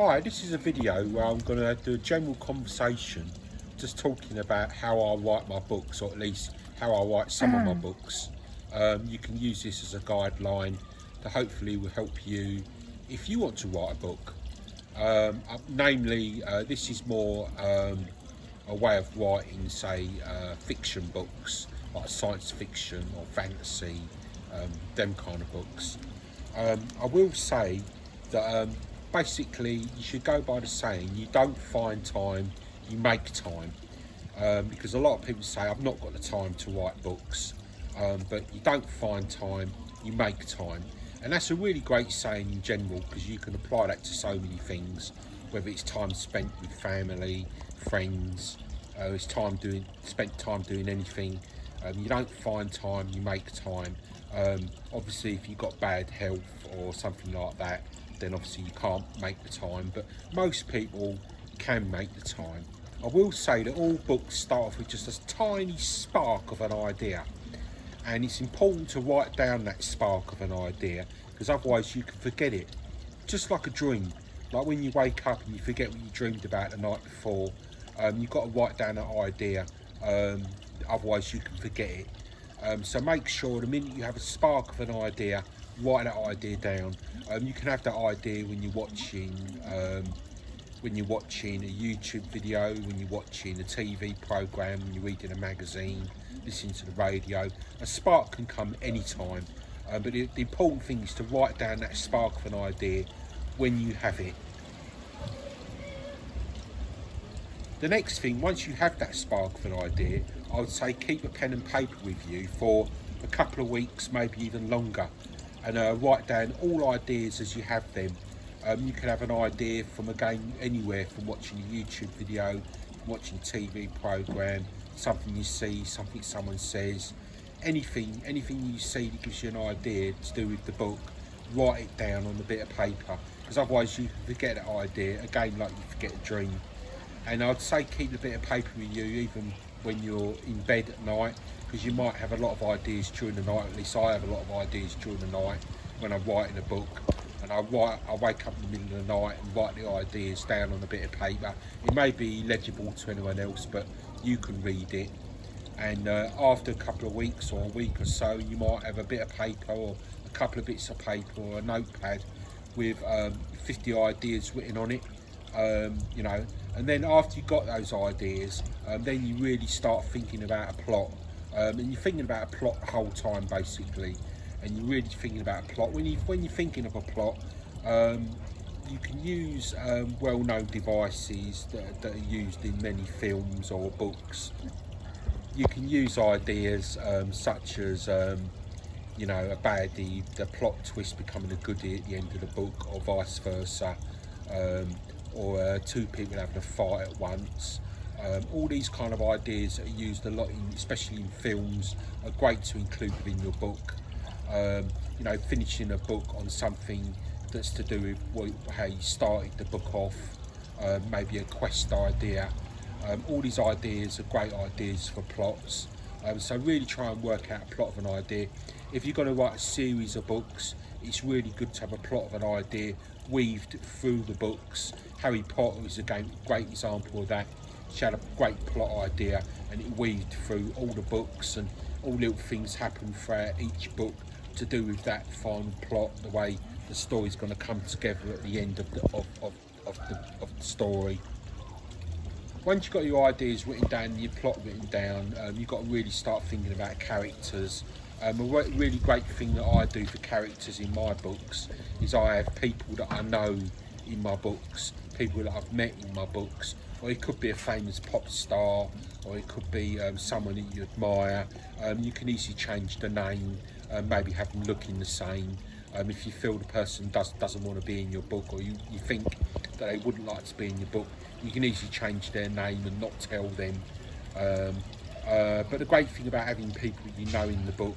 Hi, this is a video where I'm going to do a general conversation just talking about how I write my books, or at least how I write some of my books. You can use this as a guideline that hopefully will help you if you want to write a book. Namely, this is more a way of writing, say, fiction books, like science fiction or fantasy, them kind of books. I will say that basically you should go by the saying, you don't find time, you make time. Because a lot of people say, I've not got the time to write books, but you don't find time, you make time. And that's a really great saying in general, because you can apply that to so many things, whether it's time spent with family, friends, it's spent time doing anything. You don't find time, you make time. Obviously if you've got bad health or something like that, then obviously you can't make the time, but most people can make the time. I will say that all books start off with just a tiny spark of an idea, and it's important to write down that spark of an idea, because otherwise you can forget it. Just like a dream, like when you wake up and you forget what you dreamed about the night before, you've got to write down that idea, otherwise you can forget it. So make sure the minute you have a spark of an idea, write that idea down. You can have that idea when you're watching a YouTube video, when you're watching a TV program, when you're reading a magazine, listening to the radio. A spark can come anytime, but the important thing is to write down that spark of an idea when you have it. The next thing, once you have that spark of an idea, I would say keep a pen and paper with you for a couple of weeks, maybe even longer, and write down all ideas as you have them. You can have an idea from, again, anywhere, from watching a YouTube video, watching a TV program, something you see, something someone says, anything you see that gives you an idea to do with the book, write it down on a bit of paper, because otherwise you can forget that idea, again, like you forget a dream. And I'd say keep a bit of paper with you even when you're in bed at night, because you might have a lot of ideas during the night. At least I have a lot of ideas during the night when I'm writing a book, and I wake up in the middle of the night and write the ideas down on a bit of paper. It may be legible to anyone else, but you can read it. And after a couple of weeks or a week or so, you might have a bit of paper or a couple of bits of paper or a notepad with 50 ideas written on it. You know, and then after you've got those ideas, then you really start thinking about a plot, and you're thinking about a plot the whole time basically, and you're really thinking about a plot. When you're thinking of a plot, you can use well-known devices that are used in many films or books. You can use ideas such as you know, a baddie, the plot twist becoming a goodie at the end of the book, or vice versa. Or two people having a fight at once. All these kind of ideas are used a lot, especially in films, are great to include within your book. You know, finishing a book on something that's to do with how you started the book off, maybe a quest idea. All these ideas are great ideas for plots. So really try and work out a plot of an idea. If you're going to write a series of books, it's really good to have a plot of an idea weaved through the books. Harry Potter is a great example of that. She had a great plot idea and it weaved through all the books, and all little things happen throughout each book to do with that final plot, the way the story's going to come together at the end of the story. Once you've got your ideas written down, your plot written down, you've got to really start thinking about characters. A really great thing that I do for characters in my books is I have people that I know in my books, people that I've met in my books, or it could be a famous pop star, or it could be someone that you admire. You can easily change the name, maybe have them looking the same. If you feel the person doesn't want to be in your book, or you think that they wouldn't like to be in your book, you can easily change their name and not tell them. But the great thing about having people that you know in the book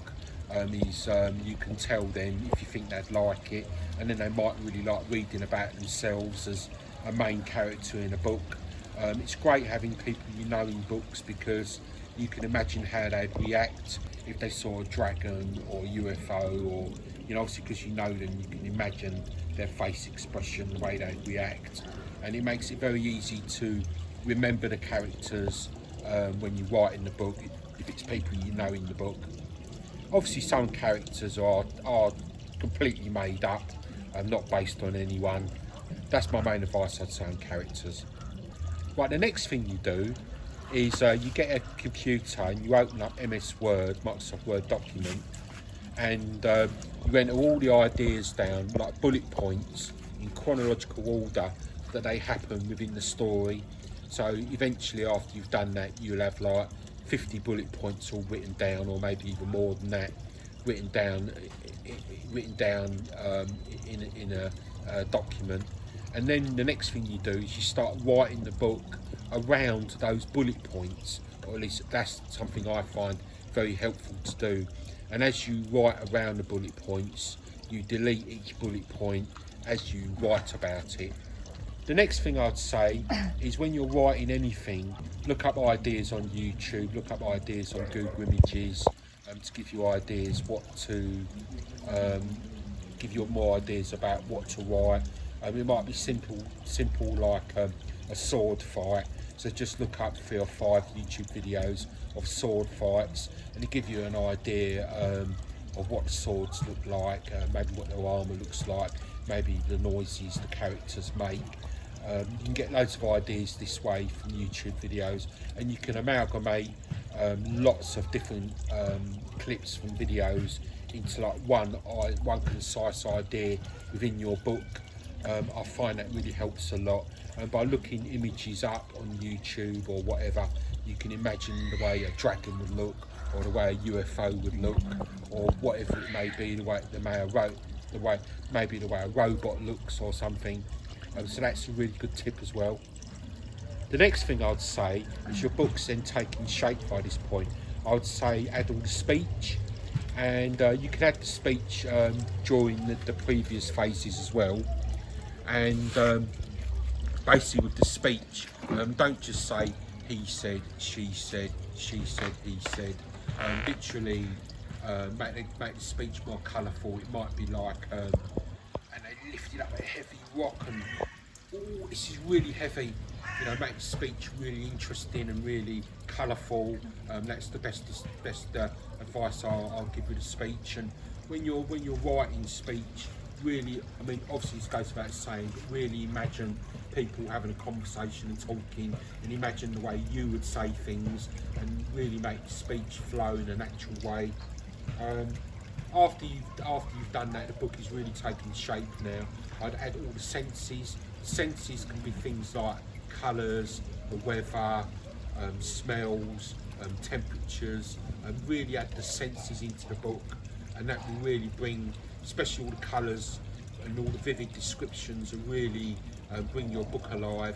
is you can tell them if you think they'd like it, and then they might really like reading about themselves as a main character in a book. It's great having people you know in books, because you can imagine how they'd react if they saw a dragon or a UFO, or, you know, obviously because you know them, you can imagine their face expression, the way they react, and it makes it very easy to remember the characters when you write in the book, if it's people you know in the book. Obviously some characters are completely made up and not based on anyone. That's my main advice I'd say on characters. Right, the next thing you do is you get a computer and you open up MS Word, Microsoft Word document, and you enter all the ideas down, like bullet points, in chronological order that they happen within the story. So eventually after you've done that, you'll have like 50 bullet points all written down, or maybe even more than that, written down in a document. And then the next thing you do is you start writing the book around those bullet points, or at least that's something I find very helpful to do. And as you write around the bullet points, you delete each bullet point as you write about it. The next thing I'd say is when you're writing anything, look up ideas on YouTube, look up ideas on Google Images to give you ideas give you more ideas about what to write. It might be simple like a sword fight. So just look up 3 or 5 YouTube videos of sword fights, and it give you an idea of what the swords look like, maybe what their armour looks like, maybe the noises the characters make. You can get loads of ideas this way from YouTube videos, and you can amalgamate lots of different clips from videos into like one concise idea within your book. I find that really helps a lot, and by looking images up on YouTube or whatever, you can imagine the way a dragon would look, or the way a UFO would look, or whatever it may be, the way a robot looks or something. So that's a really good tip as well. The next thing I'd say is your book's then taking shape by this point. I would say add all the speech, and you can add the speech during the previous phases as well. And basically with the speech, don't just say he said, she said, she said, he said. Literally make the speech more colourful. It might be like, and they lifted up a heavy rock, and oh, this is really heavy. You know, make the speech really interesting and really colourful. That's the best advice I'll give with a speech. And when you're writing speech, really, I mean, obviously this goes without saying, but really imagine people having a conversation and talking, and imagine the way you would say things, and really make the speech flow in a natural way. After you've done that, the book is really taking shape now. I'd add all the senses. Senses can be things like colours, the weather, smells, temperatures, and really add the senses into the book, and that will really bring, especially all the colours and all the vivid descriptions, and really bring your book alive.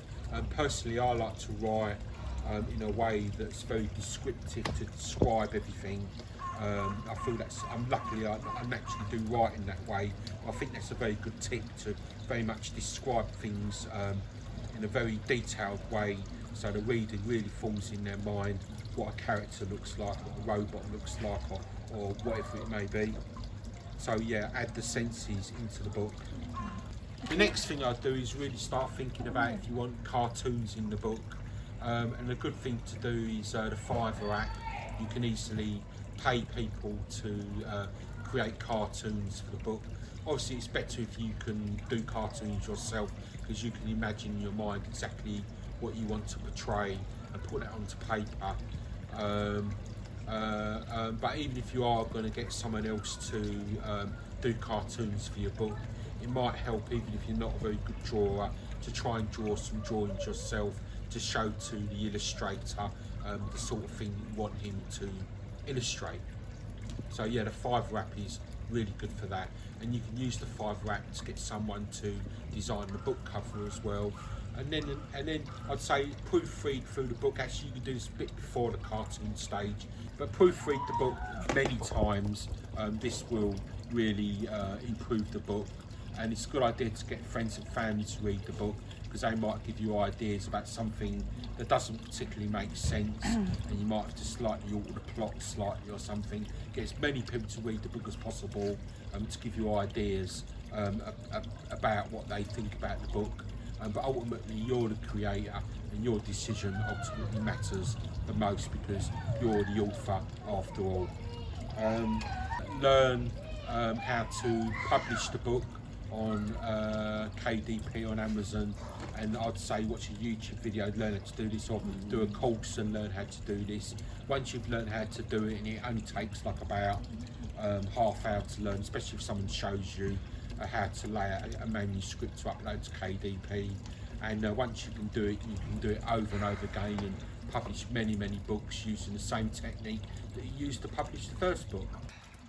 Personally, I like to write in a way that's very descriptive, to describe everything. I feel luckily I naturally do write in that way. I think that's a very good tip, to very much describe things in a very detailed way, so the reader really forms in their mind what a character looks like, what a robot looks like, or whatever it may be. So yeah, add the senses into the book. The next thing I do is really start thinking about if you want cartoons in the book. And a good thing to do is the Fiverr app. You can easily pay people to create cartoons for the book. Obviously it's better if you can do cartoons yourself, because you can imagine in your mind exactly what you want to portray and put that onto paper. But even if you are going to get someone else to do cartoons for your book, it might help, even if you're not a very good drawer, to try and draw some drawings yourself to show to the illustrator the sort of thing you want him to illustrate. So yeah, the Fiverr app is really good for that, and you can use the Fiverr app to get someone to design the book cover as well. And then I'd say proofread through the book. Actually, you can do this a bit before the cartoon stage, but proofread the book many times. This will really improve the book, and it's a good idea to get friends and family to read the book, because they might give you ideas about something that doesn't particularly make sense, and you might have to slightly alter the plot slightly or something. Get as many people to read the book as possible to give you ideas about what they think about the book. But ultimately, you're the creator, and your decision ultimately matters the most because you're the author after all. Learn how to publish the book on KDP on Amazon, and I'd say watch a YouTube video, learn how to do this, or do a course and learn how to do this. Once you've learned how to do it, and it only takes like about half hour to learn, especially if someone shows you how to lay out a manuscript to upload to KDP. And once you can do it, you can do it over and over again and publish many books using the same technique that you used to publish the first book.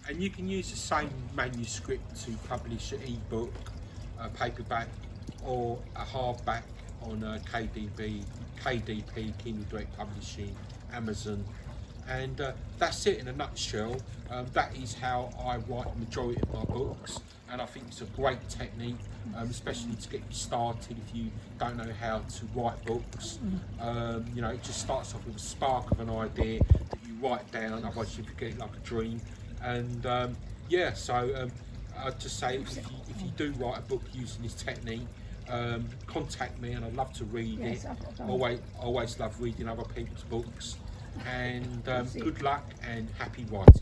And you can use the same manuscript to publish an e-book, a paperback, or a hardback on KDP, Kindle Direct Publishing, Amazon. And that's it in a nutshell. That is how I write the majority of my books, and I think it's a great technique, especially to get you started if you don't know how to write books. You know, it just starts off with a spark of an idea that you write down, otherwise you forget it like a dream. And yeah, so I'd just say if you do write a book using this technique, contact me and I'd love to read it. Always love reading other people's books. And good luck and happy writing.